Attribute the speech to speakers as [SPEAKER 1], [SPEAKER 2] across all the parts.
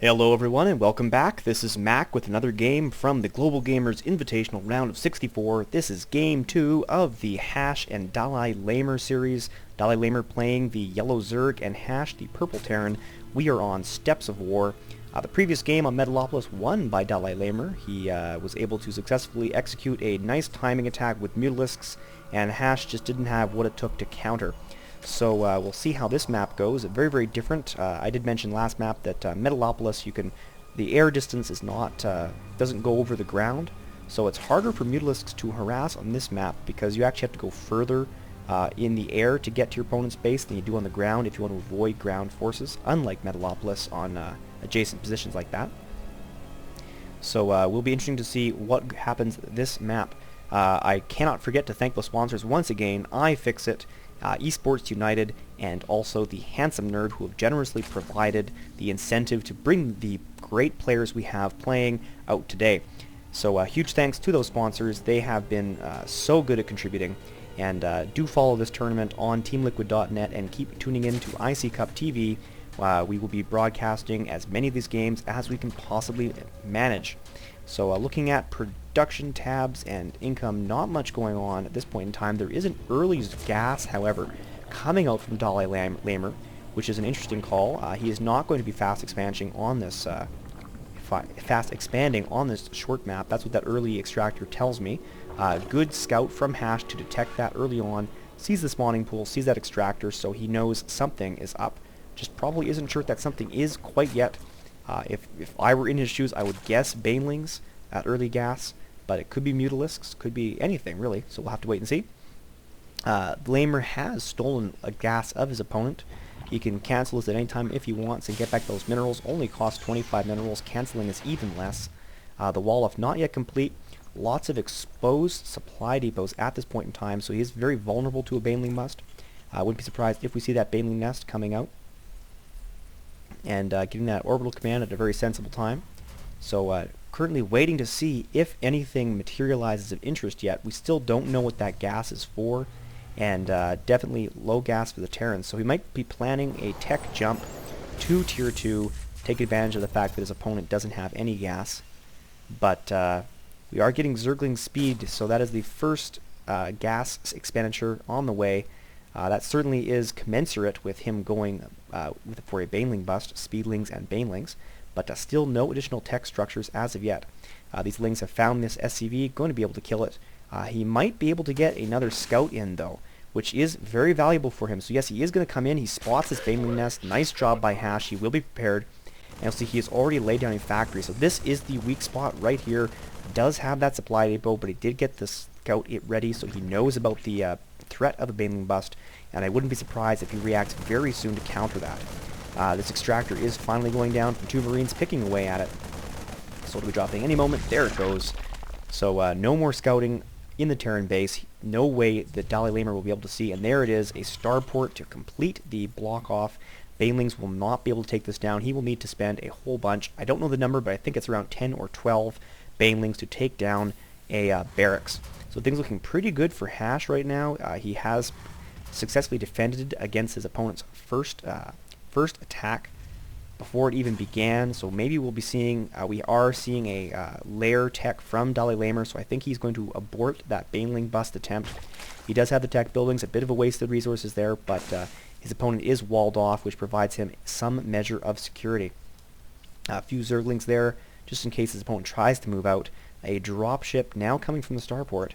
[SPEAKER 1] Hello everyone and welcome back. This is Mac with another game from the Global Gamers Invitational round of 64. This is game 2 of the HasHe and DalaiLamer series. DalaiLamer playing the Yellow Zerg and HasHe the Purple Terran. We are on Steps of War. The previous game on Metalopolis won by DalaiLamer. He was able to successfully execute a nice timing attack with Mutalisks, and HasHe just didn't have what it took to counter. So we'll see how this map goes. Very, very different. I did mention last map that Metalopolis, the air distance is not doesn't go over the ground, so it's harder for Mutalisks to harass on this map because you actually have to go further in the air to get to your opponent's base than you do on the ground if you want to avoid ground forces, unlike Metalopolis on adjacent positions like that. So will be interesting to see what happens this map. I cannot forget to thank the sponsors once again, iFixit, Esports United, and also the Handsome Nerd, who have generously provided the incentive to bring the great players we have playing out today. So huge thanks to those sponsors. They have been so good at contributing, and do follow this tournament on teamliquid.net and keep tuning in to IC Cup TV. We will be broadcasting as many of these games as we can possibly manage. So looking at production tabs and income, not much going on at this point in time. There is an early gas, however, coming out from DalaiLamer, which is an interesting call. He is not going to be fast expanding on this short map. That's what that early extractor tells me. Good scout from HasHe to detect that early on, sees the spawning pool, sees that extractor, so he knows something is up. Just probably isn't sure that something is quite yet. If I were in his shoes, I would guess Banelings at early gas, but it could be Mutalisks, could be anything really, so we'll have to wait and see. Lamer has stolen a gas of his opponent. He can cancel this at any time if he wants and get back those minerals. Only costs 25 minerals, cancelling is even less. The wall-off not yet complete. Lots of exposed supply depots at this point in time, so he is very vulnerable to a Baneling must. I wouldn't be surprised if we see that Baneling nest coming out and getting that orbital command at a very sensible time. So currently waiting to see if anything materializes of interest yet. We still don't know what that gas is for, and definitely low gas for the Terrans. So he might be planning a tech jump to Tier 2, take advantage of the fact that his opponent doesn't have any gas. But we are getting Zergling speed, so that is the first gas expenditure on the way. That certainly is commensurate with him going for a Baneling bust, Speedlings and Banelings, but still no additional tech structures as of yet. These Lings have found this SCV, going to be able to kill it. He might be able to get another scout in though, which is very valuable for him. So yes, he is going to come in, he spots this Baneling nest, nice job by HasHe, he will be prepared, and you'll see he has already laid down a factory. So this is the weak spot right here. Does have that supply depot, but he did get the scout ready, so he knows about the threat of a Baneling bust, and I wouldn't be surprised if he reacts very soon to counter that. This extractor is finally going down from 2 Marines, picking away at it. So it'll be dropping any moment. There it goes. So no more scouting in the Terran base. No way that DalaiLamer will be able to see, and there it is, a starport to complete the block off. Banelings will not be able to take this down. He will need to spend a whole bunch. I don't know the number, but I think it's around 10 or 12 Banelings to take down a barracks. So things looking pretty good for HasHe right now. He has successfully defended against his opponent's first attack before it even began. So maybe we'll be seeing, we are seeing a lair tech from DalaiLamer, so I think he's going to abort that Baneling bust attempt. He does have the tech buildings, a bit of a wasted resources there, but his opponent is walled off, which provides him some measure of security. A few Zerglings there, just in case his opponent tries to move out. A dropship now coming from the starport,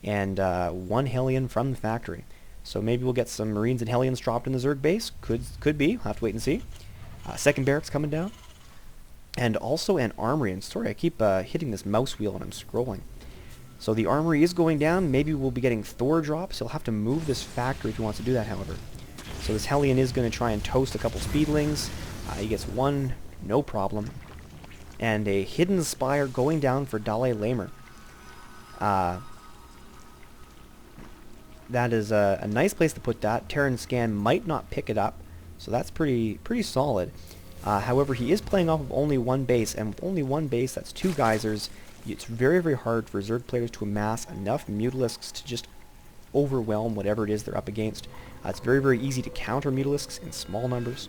[SPEAKER 1] and 1 Hellion from the factory. So maybe we'll get some Marines and Hellions dropped in the Zerg base. Could be. We'll have to wait and see. Second barracks coming down. And also an armory. And sorry, I keep hitting this mouse wheel when I'm scrolling. So the armory is going down. Maybe we'll be getting Thor drops. He'll have to move this factory if he wants to do that, however. So this Hellion is going to try and toast a couple Speedlings. He gets 1, no problem. And a Hidden Spire going down for DalaiLamer. That is a nice place to put that. Terran Scan might not pick it up, so that's pretty solid. However, he is playing off of only 1 base, and with only 1 base, that's 2 geysers. It's very, very hard for Zerg players to amass enough Mutalisks to just overwhelm whatever it is they're up against. It's very, very easy to counter Mutalisks in small numbers.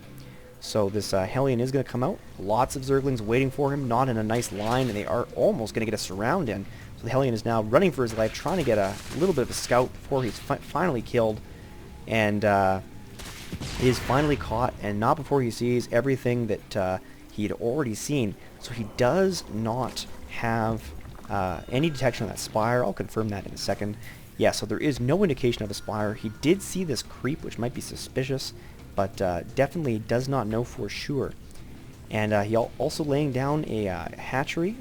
[SPEAKER 1] So this Hellion is going to come out. Lots of Zerglings waiting for him, not in a nice line, and they are almost going to get a surround in. So the Hellion is now running for his life, trying to get a little bit of a scout before he's finally killed. And he is finally caught, and not before he sees everything that he had already seen. So he does not have any detection on that spire. I'll confirm that in a second. Yeah, so there is no indication of a spire. He did see this creep, which might be suspicious, but definitely does not know for sure. And he also laying down a hatchery,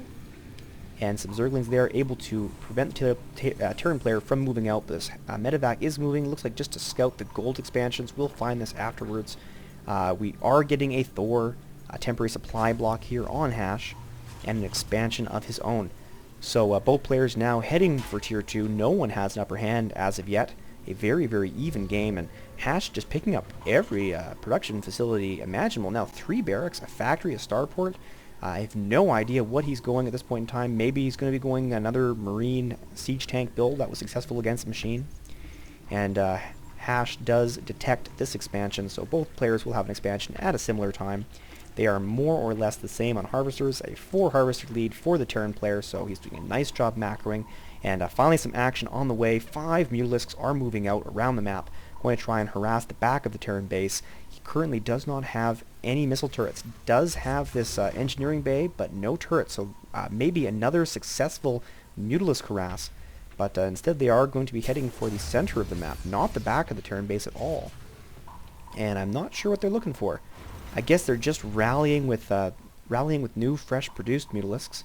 [SPEAKER 1] and some Zerglings there able to prevent the Terran player from moving out. This medevac is moving. Looks like just to scout the gold expansions. We'll find this afterwards. We are getting a Thor, a temporary supply block here on HasHe, and an expansion of his own. So both players now heading for Tier 2. No one has an upper hand as of yet. A very, very even game, and HasHe just picking up every production facility imaginable. Now 3 barracks, a factory, a starport. I have no idea what he's going at this point in time. Maybe he's going to be going another Marine siege tank build that was successful against the machine. And HasHe does detect this expansion, so both players will have an expansion at a similar time. They are more or less the same on harvesters. A 4 harvester lead for the Terran player, so he's doing a nice job macroing. And finally some action on the way. 5 Mutalisks are moving out around the map, going to try and harass the back of the Terran base. He currently does not have any missile turrets. Does have this engineering bay, but no turrets, so maybe another successful Mutalisk harass. But instead they are going to be heading for the center of the map, not the back of the Terran base at all. And I'm not sure what they're looking for. I guess they're just rallying with new, fresh produced Mutalisks.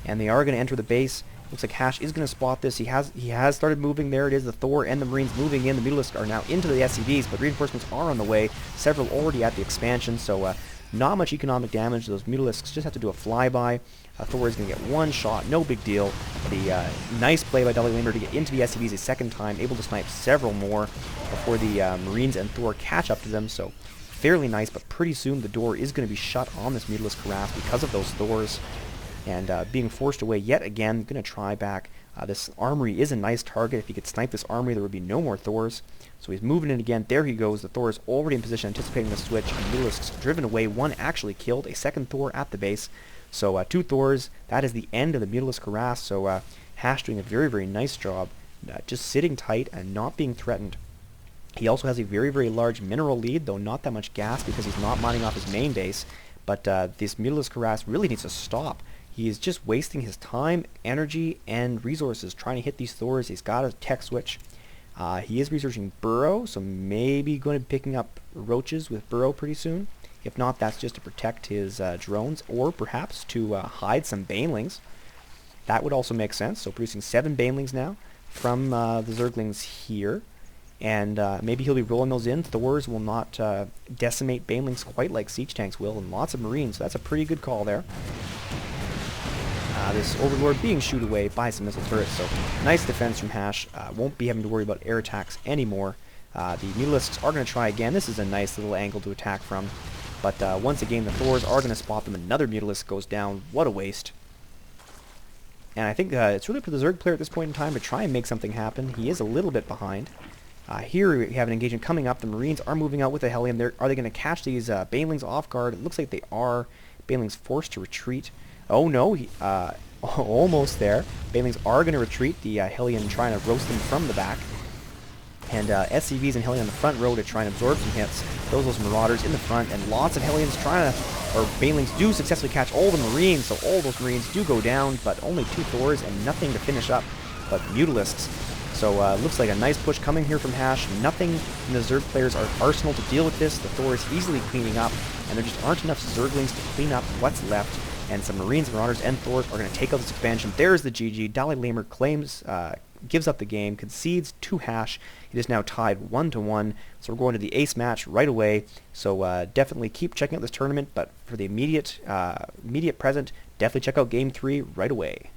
[SPEAKER 1] And they are going to enter the base. Looks like HasHe is going to spot this. He has started moving. There it is, the Thor and the Marines moving in. The Mutalisks are now into the SCVs, but reinforcements are on the way. Several already at the expansion, so not much economic damage. Those Mutalisks just have to do a flyby. Thor is going to get one shot, no big deal. The nice play by DalaiLamer to get into the SCVs a second time, able to snipe several more before the Marines and Thor catch up to them, so fairly nice, but pretty soon the door is going to be shut on this Mutalisk harass because of those Thors. And being forced away yet again, going to try back. This armory is a nice target. If he could snipe this armory, there would be no more Thors. So he's moving in again. There he goes. The Thor is already in position, anticipating the switch. And Mutalisk's driven away. One actually killed. A second Thor at the base. So 2 Thors. That is the end of the Mutalisk harass. So HasHe doing a very, very nice job. Just sitting tight and not being threatened. He also has a very, very large mineral lead, though not that much gas because he's not mining off his main base. But this Mutalisk harass really needs to stop. He is just wasting his time, energy, and resources trying to hit these Thors. He's got a tech switch. He is researching Burrow, so maybe going to be picking up roaches with Burrow pretty soon. If not, that's just to protect his drones, or perhaps to hide some Banelings. That would also make sense. So producing 7 Banelings now from the Zerglings here. And maybe he'll be rolling those in. Thors will not decimate Banelings quite like siege tanks will, and lots of Marines, so that's a pretty good call there. This Overlord being shooed away by some missile turrets, so nice defense from HasHe. Won't be having to worry about air attacks anymore. The Mutalisks are going to try again. This is a nice little angle to attack from. But once again, the Thors are going to spot them. Another Mutalisk goes down. What a waste. And I think it's really for the Zerg player at this point in time to try and make something happen. He is a little bit behind. Here we have an engagement coming up. The Marines are moving out with a Hellion. Are they going to catch these Banelings off guard? It looks like they are. Banelings forced to retreat. Oh no, almost there. Banelings are going to retreat. The Hellion trying to roast them from the back. And SCVs and Hellion on the front row to try and absorb some hits. Those Marauders in the front, and lots of Hellions trying to, or Banelings do successfully catch all the Marines, so all those Marines do go down, but only 2 Thors and nothing to finish up but Mutalisks. So looks like a nice push coming here from HasHe. Nothing in the Zerg players' arsenal to deal with this. The Thor is easily cleaning up, and there just aren't enough Zerglings to clean up what's left. And some Marines, Marauders, and Thors are going to take out this expansion. There's the GG. DalaiLamer claims, gives up the game, concedes to HasHe. It is now tied 1-1. So we're going to the ace match right away. So definitely keep checking out this tournament. But for the immediate present, definitely check out Game 3 right away.